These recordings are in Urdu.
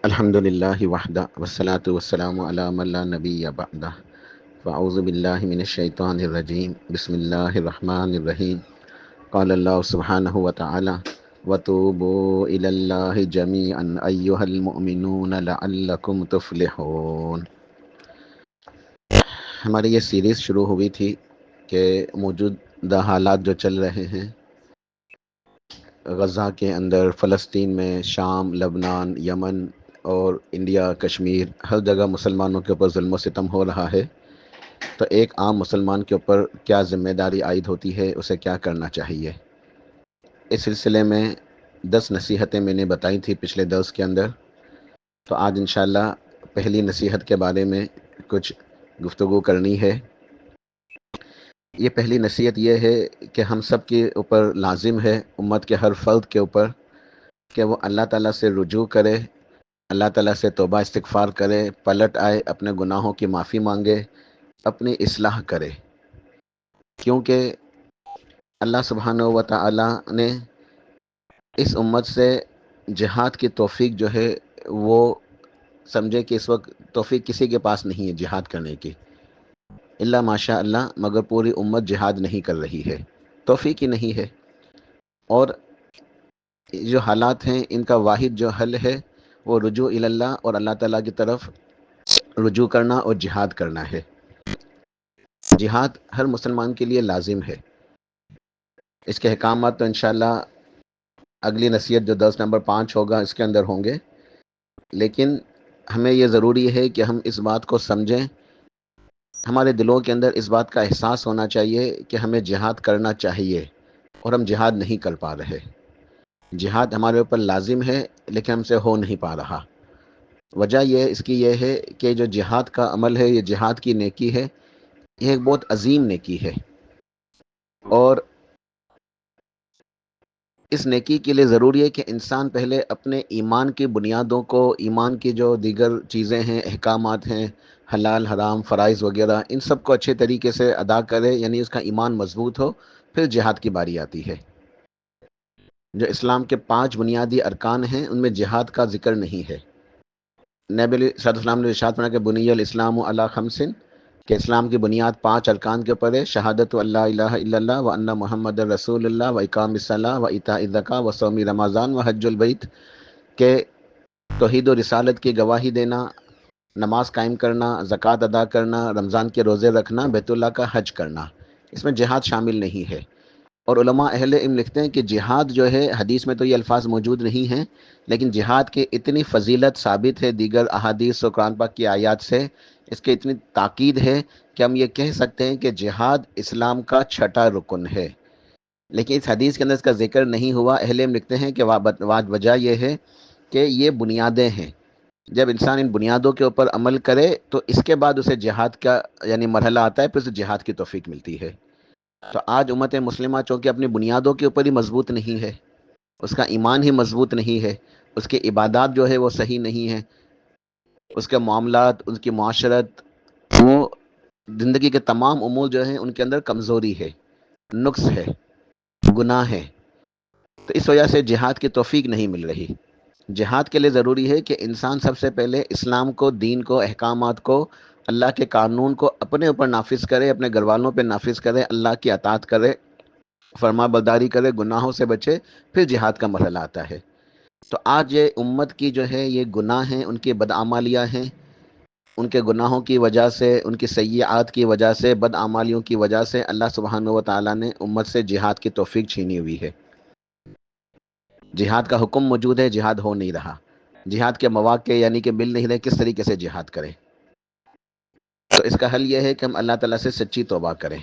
الحمدللہ وحدہ والصلاة والسلام علی من لا نبی بعدہ فاعوذ باللہ من الشیطان الرجیم بسم اللہ الرحمن الرحیم قال اللہ سبحانہ وتعالی وتوبوا الی اللہ جمیعا ایہا المؤمنون لعلکم تفلحون۔ ہماری یہ سیریز شروع ہوئی تھی کہ موجودہ حالات جو چل رہے ہیں غزہ کے اندر، فلسطین میں، شام، لبنان، یمن اور انڈیا، کشمیر، ہر جگہ مسلمانوں کے اوپر ظلم و ستم ہو رہا ہے، تو ایک عام مسلمان کے اوپر کیا ذمہ داری عائد ہوتی ہے، اسے کیا کرنا چاہیے۔ اس سلسلے میں 10 نصیحتیں میں نے بتائی تھی پچھلے درس کے اندر، تو آج انشاءاللہ پہلی نصیحت کے بارے میں کچھ گفتگو کرنی ہے۔ یہ پہلی نصیحت یہ ہے کہ ہم سب کے اوپر لازم ہے، امت کے ہر فرد کے اوپر، کہ وہ اللہ تعالیٰ سے رجوع کرے، اللہ تعالیٰ سے توبہ استغفار کرے، پلٹ آئے، اپنے گناہوں کی معافی مانگے، اپنی اصلاح کرے، کیونکہ اللہ سبحانہ و تعالیٰ نے اس امت سے جہاد کی توفیق جو ہے وہ سمجھے کہ اس وقت توفیق کسی کے پاس نہیں ہے جہاد کرنے کی، الا ماشاء اللہ، مگر پوری امت جہاد نہیں کر رہی ہے، توفیق ہی نہیں ہے۔ اور جو حالات ہیں ان کا واحد جو حل ہے وہ رجوع الی اللہ اور اللہ تعالیٰ کی طرف رجوع کرنا اور جہاد کرنا ہے۔ جہاد ہر مسلمان کے لیے لازم ہے۔ اس کے احکامات تو انشاءاللہ اگلی نصیحت جو درس نمبر 5 ہوگا اس کے اندر ہوں گے، لیکن ہمیں یہ ضروری ہے کہ ہم اس بات کو سمجھیں، ہمارے دلوں کے اندر اس بات کا احساس ہونا چاہیے کہ ہمیں جہاد کرنا چاہیے، اور ہم جہاد نہیں کر پا رہے۔ جہاد ہمارے اوپر لازم ہے لیکن ہم سے ہو نہیں پا رہا۔ وجہ اس کی یہ ہے کہ جو جہاد کا عمل ہے، یہ جہاد کی نیکی ہے، یہ ایک بہت عظیم نیکی ہے، اور اس نیکی کے لیے ضروری ہے کہ انسان پہلے اپنے ایمان کی بنیادوں کو، ایمان کی جو دیگر چیزیں ہیں، احکامات ہیں، حلال حرام فرائض وغیرہ، ان سب کو اچھے طریقے سے ادا کرے، یعنی اس کا ایمان مضبوط ہو، پھر جہاد کی باری آتی ہے۔ جو اسلام کے 5 بنیادی ارکان ہیں ان میں جہاد کا ذکر نہیں ہے۔ نبی علیہ الصلوۃ والسلام نے ارشاد فرمایا کہ بنی الاسلام علی خمس، کہ اسلام کی بنیاد 5 ارکان کے اوپر ہے: شہادت اللہ الہ الا اللہ و ان محمد رسول اللہ و اقام الصلاۃ و ایتاء الزکوٰۃ و صوم رمضان و حج البیت، کہ توحید و رسالت کی گواہی دینا، نماز قائم کرنا، زکوٰۃ ادا کرنا، رمضان کے روزے رکھنا، بیت اللہ کا حج کرنا، اس میں جہاد شامل نہیں ہے۔ اور علماء اہل علم لکھتے ہیں کہ جہاد جو ہے، حدیث میں تو یہ الفاظ موجود نہیں ہیں، لیکن جہاد کی اتنی فضیلت ثابت ہے دیگر احادیث و قرآن پاک کی آیات سے، اس کی اتنی تاکید ہے کہ ہم یہ کہہ سکتے ہیں کہ جہاد اسلام کا 6واں رکن ہے۔ لیکن اس حدیث کے اندر اس کا ذکر نہیں ہوا۔ اہل علم لکھتے ہیں کہ وجہ یہ ہے کہ یہ بنیادیں ہیں، جب انسان ان بنیادوں کے اوپر عمل کرے تو اس کے بعد اسے جہاد کا یعنی مرحلہ آتا ہے، پھر اسے جہاد کی توفیق ملتی ہے۔ تو آج امت مسلمہ چونکہ اپنی بنیادوں کے اوپر ہی مضبوط نہیں ہے، اس کا ایمان ہی مضبوط نہیں ہے، اس کے عبادات جو ہے وہ صحیح نہیں ہے، اس کے معاملات، اس کی معاشرت، وہ زندگی کے تمام امور جو ہیں ان کے اندر کمزوری ہے، نقص ہے، گناہ ہے، تو اس وجہ سے جہاد کی توفیق نہیں مل رہی۔ جہاد کے لیے ضروری ہے کہ انسان سب سے پہلے اسلام کو، دین کو، احکامات کو، اللہ کے قانون کو اپنے اوپر نافذ کرے، اپنے گھر والوں پہ نافذ کرے، اللہ کی اطاعت کرے، فرما برداری کرے، گناہوں سے بچے، پھر جہاد کا مرحلہ آتا ہے۔ تو آج یہ امت کی جو ہے یہ گناہ ہیں، ان کی بدعمالیاں ہیں، ان کے گناہوں کی وجہ سے، ان کی سیئات کی وجہ سے، بدعمالیوں کی وجہ سے اللہ سبحانہ و تعالیٰ نے امت سے جہاد کی توفیق چھینی ہوئی ہے۔ جہاد کا حکم موجود ہے، جہاد ہو نہیں رہا، جہاد کے مواقع یعنی کہ مل نہیں رہے، کس طریقے سے جہاد کریں؟ تو اس کا حل یہ ہے کہ ہم اللہ تعالیٰ سے سچی توبہ کریں۔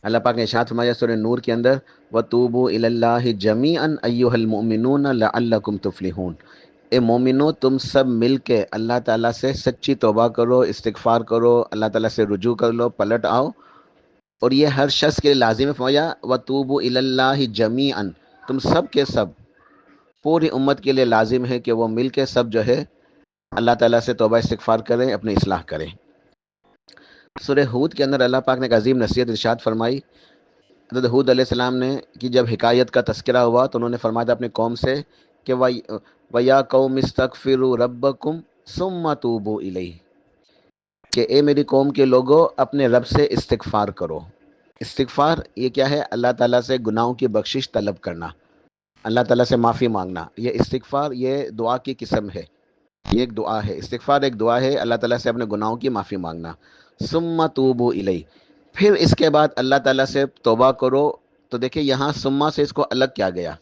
اللہ پاک نے ارشاد فرمایا سورہ نور کے اندر، وَتُوبُوا إِلَى اللَّهِ جَمِيعًا أَيُّهَا الْمُؤْمِنُونَ لَعَلَّكُمْ تُفْلِحُونَ۔ اے مومنو، تم سب مل کے اللہ تعالیٰ سے سچی توبہ کرو، استغفار کرو، اللہ تعالیٰ سے رجوع کر لو، پلٹ آؤ، اور یہ ہر شخص کے لازم ہے۔ فرمایا وَتُوبُوا إِلَى اللَّهِ جَمِيعًا، تم سب کے سب، پوری امت کے لیے لازم ہے کہ وہ مل کے سب جو ہے اللہ تعالیٰ سے توبہ استغفار کریں، اپنی اصلاح کریں۔ سورہ ہود کے اندر اللہ پاک نے ایک عظیم نصیحت ارشاد فرمائی۔ حضرت ہود علیہ السلام نے کہ جب حکایت کا تذکرہ ہوا تو انہوں نے فرمایا تھا اپنی قوم سے کہ وَيَا قَوْمِ اسْتَغْفِرُوا رَبَّكُمْ ثُمَّ تُوبُوا إِلَيْهِ، کہ اے میری قوم کے لوگوں اپنے رب سے استغفار کرو۔ استغفار یہ کیا ہے؟ اللہ تعالیٰ سے گناہوں کی بخشش طلب کرنا، اللہ تعالیٰ سے معافی مانگنا۔ یہ استغفار یہ دعا کی قسم ہے، یہ ایک دعا ہے۔ استغفار ایک دعا ہے، اللہ تعالیٰ سے اپنے گناہوں کی معافی مانگنا۔ ثم توبوا الیہ، پھر اس کے بعد اللہ تعالیٰ سے توبہ کرو۔ تو دیکھیں یہاں ثم سے اس کو الگ کیا گیا،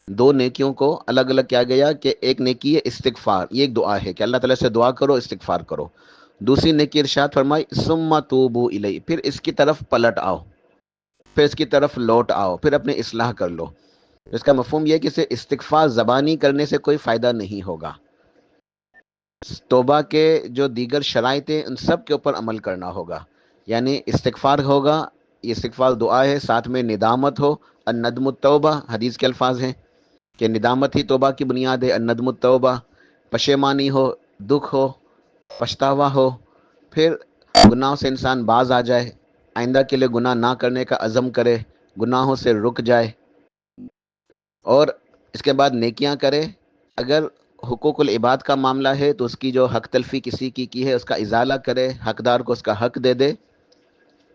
دو نیکیوں کو الگ الگ کیا گیا، کہ ایک نیکی ہے استغفار، یہ ایک دعا ہے کہ اللہ تعالیٰ سے دعا کرو، استغفار کرو۔ دوسری نیکی ارشاد فرمائی ثم توبوا الیہ، پھر اس کی طرف پلٹ آؤ، پھر اس کی طرف لوٹ آؤ، پھر اپنی اصلاح کر لو۔ اس کا مفہوم یہ ہے کہ اسے استغفار زبانی کرنے سے کوئی فائدہ نہیں ہوگا، توبہ کے جو دیگر شرائط ہیں ان سب کے اوپر عمل کرنا ہوگا۔ یعنی استغفار ہوگا، یہ استغفار دعا ہے، ساتھ میں ندامت ہو، الندم التوبہ حدیث کے الفاظ ہیں کہ ندامت ہی توبہ کی بنیاد ہے، الندم التوبہ، پشیمانی ہو، دکھ ہو، پچھتاوا ہو، پھر گناہوں سے انسان باز آ جائے، آئندہ کے لیے گناہ نہ کرنے کا عزم کرے، گناہوں سے رک جائے، اور اس کے بعد نیکیاں کرے۔ اگر حقوق العباد کا معاملہ ہے تو اس کی جو حق تلفی کسی کی ہے اس کا ازالہ کرے، حقدار کو اس کا حق دے دے،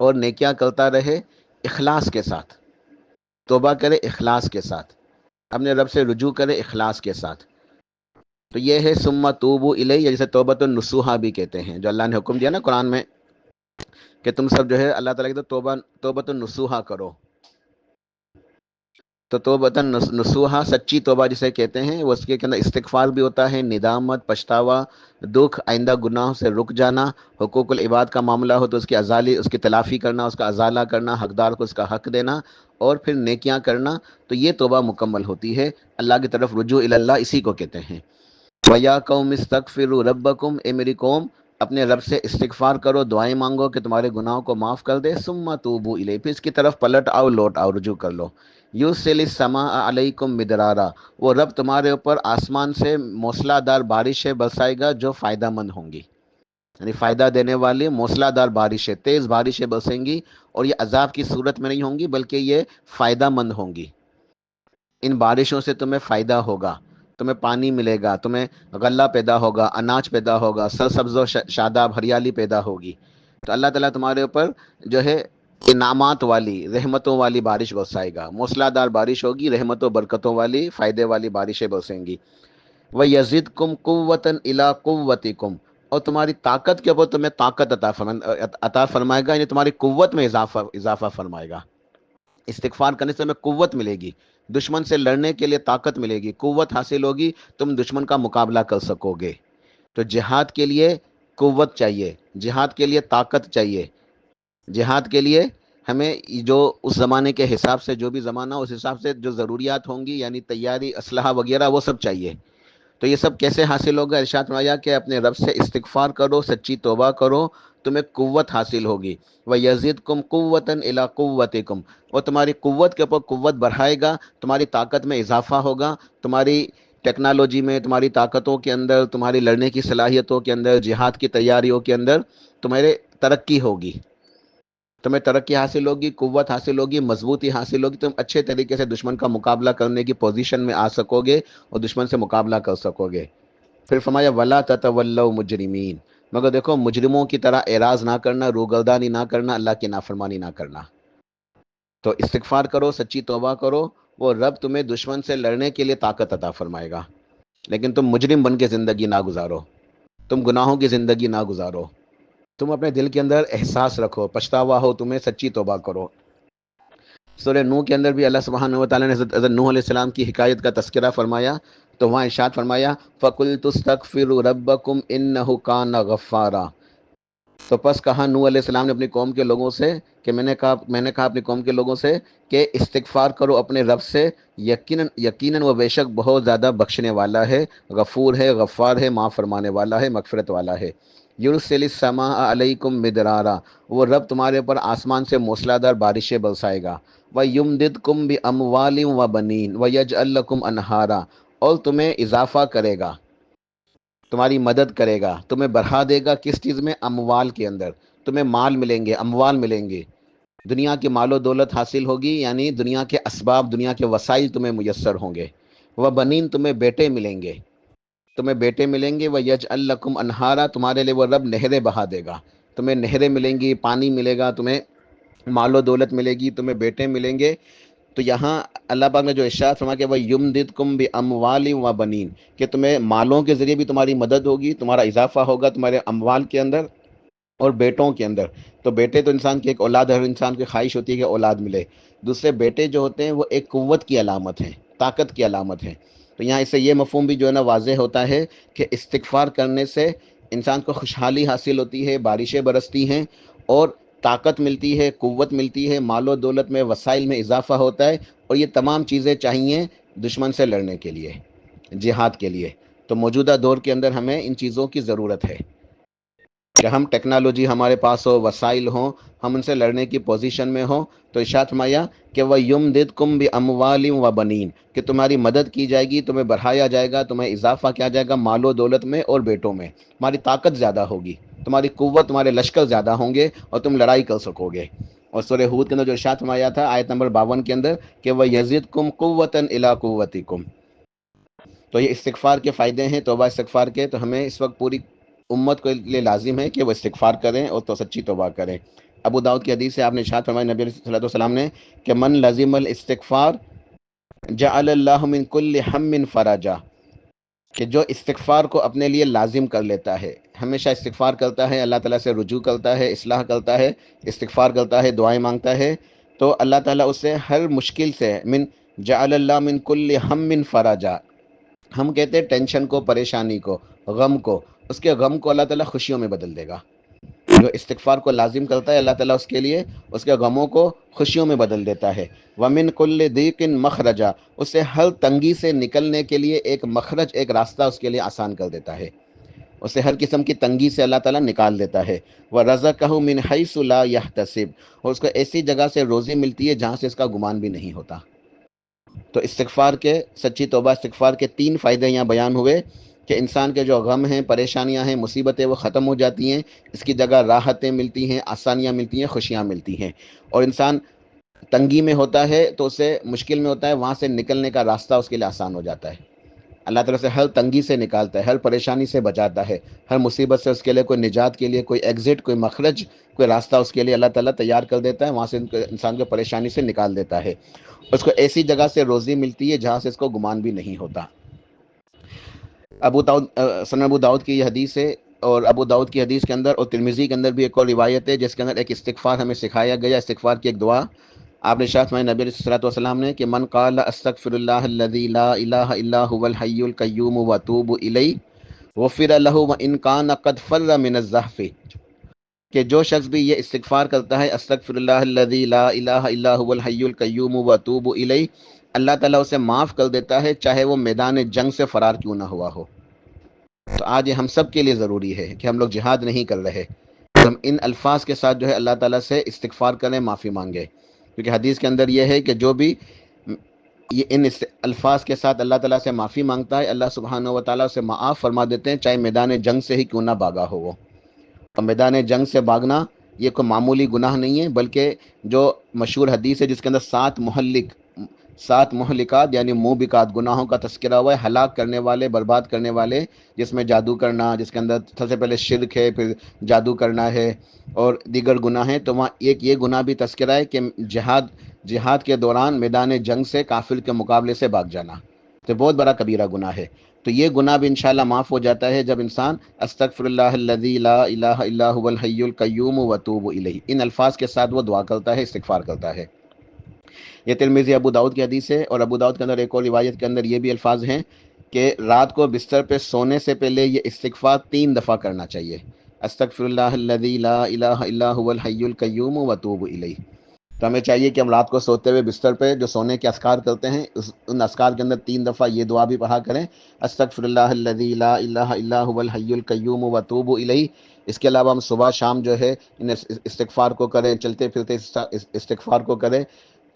اور نیکیاں کرتا رہے اخلاص کے ساتھ، توبہ کرے اخلاص کے ساتھ، اپنے رب سے رجوع کرے اخلاص کے ساتھ۔ تو یہ ہے ثم توبوا الیہ، جسے توبۃ النصوحہ بھی کہتے ہیں، جو اللہ نے حکم دیا نا قرآن میں کہ تم سب جو ہے اللہ تعالیٰ کی توبۃ النصوحہ کرو۔ تو توبۃ نصوحہ سچی توبہ جسے کہتے ہیں، وہ اس کے اندر استغفار بھی ہوتا ہے، ندامت، پچھتاوا، دکھ، آئندہ گناہوں سے رک جانا، حقوق العباد کا معاملہ ہو تو اس کی تلافی کرنا، اس کا ازالہ کرنا، حقدار کو اس کا حق دینا، اور پھر نیکیاں کرنا۔ تو یہ توبہ مکمل ہوتی ہے، اللہ کی طرف رجوع الی اللہ اسی کو کہتے ہیں۔ وَيَا قَوْمِ اسْتَغْفِرُوا رَبَّكُمْ، اے میری قوم اپنے رب سے استغفار کرو، دعائیں مانگو کہ تمہارے گناہوں کو معاف کر دے، ثم توبوا الیہ، پھر اس کی طرف پلٹ آؤ، لوٹ آؤ، رجوع کر لو۔ یُرْسِلِ السَّمَاءَ عَلَيْكُمْ مِدْرَارًا، وہ رب تمہارے اوپر آسمان سے موسلا دار بارشیں برسائے گا جو فائدہ مند ہوں گی، یعنی فائدہ دینے والی موسلا دار بارشیں، تیز بارشیں برسیں گی، اور یہ عذاب کی صورت میں نہیں ہوں گی بلکہ یہ فائدہ مند ہوں گی۔ ان بارشوں سے تمہیں فائدہ ہوگا، تمہیں پانی ملے گا، تمہیں غلہ پیدا ہوگا، اناج پیدا ہوگا، سرسبز و شاداب ہریالی پیدا ہوگی۔ تو اللہ تعالیٰ تمہارے اوپر جو ہے انعامات والی، رحمتوں والی بارش برسائے گا، موسلادھار بارش ہوگی، رحمتوں برکتوں والی، فائدے والی بارشیں برسیں گی۔ وَيَزِدْكُمْ قُوَّةً إِلَىٰ قُوَّتِكُمْ، اور تمہاری طاقت کے اوپر تمہیں طاقت عطا فرمائے گا، یعنی تمہاری قوت میں اضافہ فرمائے گا۔ استغفار کرنے سے ہمیں قوت ملے گی، دشمن سے لڑنے کے لیے طاقت ملے گی، قوت حاصل ہوگی، تم دشمن کا مقابلہ کر سکو گے۔ تو جہاد کے لیے قوت چاہیے، جہاد کے لیے طاقت چاہیے، جہاد کے لیے ہمیں جو اس زمانے کے حساب سے، جو بھی زمانہ اس حساب سے جو ضروریات ہوں گی، یعنی تیاری، اسلحہ وغیرہ، وہ سب چاہیے۔ تو یہ سب کیسے حاصل ہوگا؟ ارشاد فرمایا کہ اپنے رب سے استغفار کرو، سچی توبہ کرو، تمہیں قوت حاصل ہوگی۔ وَيَزِدْكُمْ قُوَّةً إِلَىٰ قُوَّتِكُمْ، اور تمہاری قوت کے اوپر قوت بڑھائے گا، تمہاری طاقت میں اضافہ ہوگا، تمہاری ٹیکنالوجی میں، تمہاری طاقتوں کے اندر، تمہاری لڑنے کی صلاحیتوں کے اندر، جہاد کی تیاریوں کے اندر تمہارے ترقی ہوگی، تمہیں ترقی حاصل ہوگی، قوت حاصل ہوگی، مضبوطی حاصل ہوگی، تم اچھے طریقے سے دشمن کا مقابلہ کرنے کی پوزیشن میں آ سکو گے اور دشمن سے مقابلہ کر سکو گے۔ پھر فرمایا وَلَا تَتَوَلَّوْا مُجْرِمِينَ، مگر دیکھو مجرموں کی طرح اعراض نہ کرنا، روگردانی نہ کرنا، اللہ کی نافرمانی نہ کرنا۔ تو استغفار کرو، سچی توبہ کرو، وہ رب تمہیں دشمن سے لڑنے کے لیے طاقت عطا فرمائے گا، لیکن تم مجرم بن کے زندگی نہ گزارو، تم گناہوں کی زندگی نہ گزارو، تم اپنے دل کے اندر احساس رکھو، پچھتاوا ہو تمہیں، سچی توبہ کرو۔ سورہ نوح کے اندر بھی اللہ سبحانہ و تعالیٰ نے حضرت نوح علیہ السلام کی حکایت کا تذکرہ فرمایا، تو وہاں ارشاد فرمایا فَقُلْتُ اسْتَغْفِرُوا رَبَّكُمْ إِنَّهُ كَانَ غَفَّارًا، تو پس کہا نوح علیہ السلام نے اپنی قوم کے لوگوں سے کہ میں نے کہا اپنی قوم کے لوگوں سے کہ استغفار کرو اپنے رب سے، یقیناً وہ بے شک بہت زیادہ بخشنے والا ہے، غفور ہے، غفار ہے، معاف فرمانے والا ہے، مغفرت والا ہے۔ یرسل السماء علیکم مدرارا، وہ رب تمہارے اوپر آسمان سے موسلادھار بارشیں برسائے گا، وَيُمْدِدْكُمْ بِأَمْوَالٍ وَبَنِينَ وَيَجْعَلْ لَكُمْ أَنْهَارًا، اور تمہیں اضافہ کرے گا، تمہاری مدد کرے گا، تمہیں بڑھا دے گا، کس چیز میں؟ اموال کے اندر، تمہیں مال ملیں گے، اموال ملیں گے، دنیا کی مال و دولت حاصل ہوگی، یعنی دنیا کے اسباب، دنیا کے وسائل تمہیں میسر ہوں گے۔ و بنین تمہیں بیٹے ملیں گے، تمہیں بیٹے ملیں گے، و یجعل لکم انہارا تمہارے لیے وہ رب نہریں بہا دے گا، تمہیں نہریں ملیں گی، پانی ملے گا، تمہیں مال و دولت ملے گی، تمہیں بیٹے ملیں گے۔ تو یہاں اللہ پاک نے جو ارشاد فرمایا کہ وہ یمددکم باموال و بنین، کہ تمہیں مالوں کے ذریعے بھی تمہاری مدد ہوگی، تمہارا اضافہ ہوگا تمہارے اموال کے اندر اور بیٹوں کے اندر۔ تو بیٹے تو انسان کی ایک اولاد، ہر انسان کی خواہش ہوتی ہے کہ اولاد ملے۔ دوسرے بیٹے جو ہوتے ہیں وہ ایک قوت کی علامت ہیں، طاقت کی علامت ہیں۔ تو یہاں اس سے یہ مفہوم بھی جو ہے نا واضح ہوتا ہے کہ استغفار کرنے سے انسان کو خوشحالی حاصل ہوتی ہے، بارشیں برستی ہیں اور طاقت ملتی ہے، قوت ملتی ہے، مال و دولت میں، وسائل میں اضافہ ہوتا ہے، اور یہ تمام چیزیں چاہیے دشمن سے لڑنے کے لیے، جہاد کے لیے۔ تو موجودہ دور کے اندر ہمیں ان چیزوں کی ضرورت ہے کہ ہم ٹیکنالوجی ہمارے پاس ہو، وسائل ہوں، ہم ان سے لڑنے کی پوزیشن میں ہوں۔ تو ارشاد فرمایا کہ وہ یمددکم باموال و بنین، کہ تمہاری مدد کی جائے گی، تمہیں بڑھایا جائے گا، تمہیں اضافہ کیا جائے گا مال و دولت میں اور بیٹوں میں، تمہاری طاقت زیادہ ہوگی، تمہاری قوت، تمہارے لشکر زیادہ ہوں گے اور تم لڑائی کر سکو گے۔ اور سورہ ہود کے اندر جو ارشاد فرمایا تھا آیت نمبر 52 کے اندر کہ وہ یزدکم قوتا الی قوتکم۔ تو یہ استغفار کے فائدے ہیں، توبہ استغفار کے۔ تو ہمیں اس وقت پوری امت کے لیے لازم ہے کہ وہ استغفار کریں اور تو سچی توبہ کریں۔ ابو داؤد کی حدیث سے آپ نے ارشاد فرمایا نبی صلی اللہ علیہ وسلم نے کہ من لزم الاستغفار جعل اللہ من کل ہم فرجا، کہ جو استغفار کو اپنے لیے لازم کر لیتا ہے، ہمیشہ استغفار کرتا ہے، اللہ تعالیٰ سے رجوع کرتا ہے، اصلاح کرتا ہے، استغفار کرتا ہے، دعائیں مانگتا ہے، تو اللہ تعالیٰ اسے ہر مشکل سے جعل اللہ من کل ہم فرجا، ہم کہتے ہیں ٹینشن کو، پریشانی کو، غم کو، اس کے غم کو اللہ تعالیٰ خوشیوں میں بدل دے گا۔ جو استغفار کو لازم کرتا ہے اللہ تعالیٰ اس کے لیے اس کے غموں کو خوشیوں میں بدل دیتا ہے۔ وَمِن كُلِّ ضِيقٍ مَخْرَجًا، اسے ہر تنگی سے نکلنے کے لیے ایک مخرج، ایک راستہ اس کے لیے آسان کر دیتا ہے، اسے ہر قسم کی تنگی سے اللہ تعالیٰ نکال دیتا ہے۔ وَرَزَقَهُ مِنْ حَيْثُ لَا يَحْتَسِبُ، اور اس کو ایسی جگہ سے روزی ملتی ہے جہاں سے اس کا گمان بھی نہیں ہوتا۔ تو استغفار کے، سچی توبہ استغفار کے 3 فائدے یہاں بیان ہوئے کہ انسان کے جو غم ہیں، پریشانیاں ہیں، مصیبتیں، وہ ختم ہو جاتی ہیں، اس کی جگہ راحتیں ملتی ہیں، آسانیاں ملتی ہیں، خوشیاں ملتی ہیں۔ اور انسان تنگی میں ہوتا ہے تو اسے مشکل میں ہوتا ہے، وہاں سے نکلنے کا راستہ اس کے لیے آسان ہو جاتا ہے۔ اللہ تعالیٰ سے ہر تنگی سے نکالتا ہے، ہر پریشانی سے بچاتا ہے، ہر مصیبت سے اس کے لیے کوئی نجات کے لیے کوئی ایگزٹ، کوئی مخرج، کوئی راستہ اس کے لیے اللہ تعالیٰ تیار کر دیتا ہے، وہاں سے انسان کو پریشانی سے نکال دیتا ہے، اس کو ایسی جگہ سے روزی ملتی ہے جہاں سے اس کو گمان بھی نہیں ہوتا۔ سنن ابو داؤد کی یہ حدیث ہے، اور ابو داؤد کی حدیث کے اندر اور ترمذی کے اندر بھی ایک اور روایت ہے جس کے اندر ایک استغفار ہمیں سکھایا گیا، استغفار کی ایک دعا آپ نے ارشاد فرمایا نبی صلی اللہ علیہ وسلم نے کہ من قال استغفر اللہ الذی لا الہ الا هو الحی القیوم واتوب الیہ غفر له وان کان قد فر من الزحف، کہ جو شخص بھی یہ استغفار کرتا ہے استغفر اللہ الذی لا الہ الا هو الحی القیوم واتوب الیہ، اللہ تعالیٰ اسے معاف کر دیتا ہے چاہے وہ میدان جنگ سے فرار کیوں نہ ہوا ہو۔ تو آج یہ ہم سب کے لیے ضروری ہے کہ ہم لوگ جہاد نہیں کر رہے، ہم ان الفاظ کے ساتھ جو ہے اللہ تعالیٰ سے استغفار کریں، معافی مانگے، کیونکہ حدیث کے اندر یہ ہے کہ جو بھی یہ ان الفاظ کے ساتھ اللہ تعالیٰ سے معافی مانگتا ہے، اللہ سبحانہ و تعالیٰ اسے معاف فرما دیتے ہیں، چاہے میدان جنگ سے ہی کیوں نہ بھاگا ہو وہ۔ اور میدان جنگ سے بھاگنا یہ کوئی معمولی گناہ نہیں ہے، بلکہ جو مشہور حدیث ہے جس کے اندر 7 مہلکات یعنی موبقات گناہوں کا تذکرہ ہوا ہے، ہلاک کرنے والے، برباد کرنے والے، جس میں جادو کرنا، جس کے اندر سب سے پہلے شرک ہے، پھر جادو کرنا ہے اور دیگر گناہ ہیں، تو وہاں ایک یہ گناہ بھی تذکرہ ہے کہ جہاد کے دوران میدان جنگ سے کافر کے مقابلے سے بھاگ جانا، تو بہت بڑا کبیرہ گناہ ہے۔ تو یہ گناہ بھی انشاءاللہ معاف ہو جاتا ہے جب انسان استغفر اللہ الذی لا الہ الا هو الحی القیوم واتوب الیہ، ان الفاظ کے ساتھ وہ دعا کرتا ہے، استغفار کرتا ہے۔ یہ ترمذی ابو داؤد کی حدیث ہے، اور ابو داؤد کے اندر ایک اور روایت کے اندر یہ بھی الفاظ ہیں کہ رات کو بستر پہ سونے سے پہلے یہ استغفار 3 دفعہ کرنا چاہیے، استغفر اللہ الذی لا الہ الا هو الحی القیوم واتوب الیہ۔ تو ہمیں چاہیے کہ ہم رات کو سوتے ہوئے بستر پہ جو سونے کے اذکار کرتے ہیں ان اذکار کے اندر 3 دفعہ یہ دعا بھی پڑھا کریں، استغفر اللہ الذی لا الہ الا هو الحی القیوم واتوب الیہ۔ اس کے علاوہ ہم صبح شام جو ہے ان استغفار کو کریں، چلتے پھرتے استغفار کو کریں،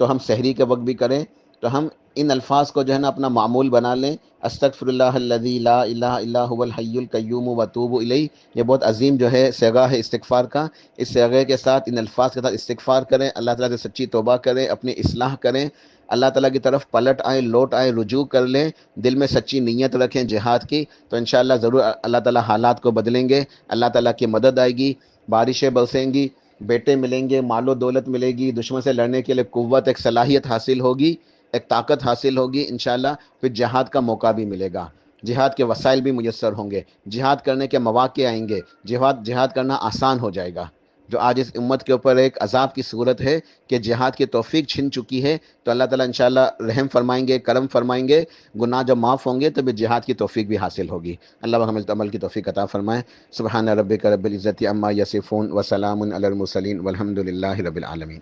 تو ہم سحری کے وقت بھی کریں، تو ہم ان الفاظ کو جو ہے نا اپنا معمول بنا لیں، استغفر اللہ الذی لا الہ الا هو الحی القیوم واتوب الیہ۔ یہ بہت عظیم جو ہے صیغہ ہے استغفار کا، اس صیغے کے ساتھ ان الفاظ کے ساتھ استغفار کریں، اللہ تعالیٰ سے سچی توبہ کریں، اپنی اصلاح کریں، اللہ تعالیٰ کی طرف پلٹ آئیں، لوٹ آئیں، رجوع کر لیں، دل میں سچی نیت رکھیں جہاد کی، تو انشاءاللہ ضرور اللہ تعالیٰ حالات کو بدلیں گے، اللہ تعالیٰ کی مدد آئے گی، بارشیں برسیں گی، بیٹے ملیں گے، مال و دولت ملے گی، دشمن سے لڑنے کے لیے قوت، ایک صلاحیت حاصل ہوگی، ایک طاقت حاصل ہوگی انشاءاللہ، پھر جہاد کا موقع بھی ملے گا، جہاد کے وسائل بھی میسر ہوں گے، جہاد کرنے کے مواقع آئیں گے، جہاد کرنا آسان ہو جائے گا۔ جو آج اس امت کے اوپر ایک عذاب کی صورت ہے کہ جہاد کی توفیق چھن چکی ہے، تو اللہ تعالیٰ انشاءاللہ رحم فرمائیں گے، کرم فرمائیں گے، گناہ جب معاف ہوں گے تو جہاد کی توفیق بھی حاصل ہوگی۔ اللہ ہمیں عمل کی توفیق عطا فرمائے۔ سبحان ربک رب العزت عما یصفون وسلام علی المرسلین والحمد للہ رب العالمین۔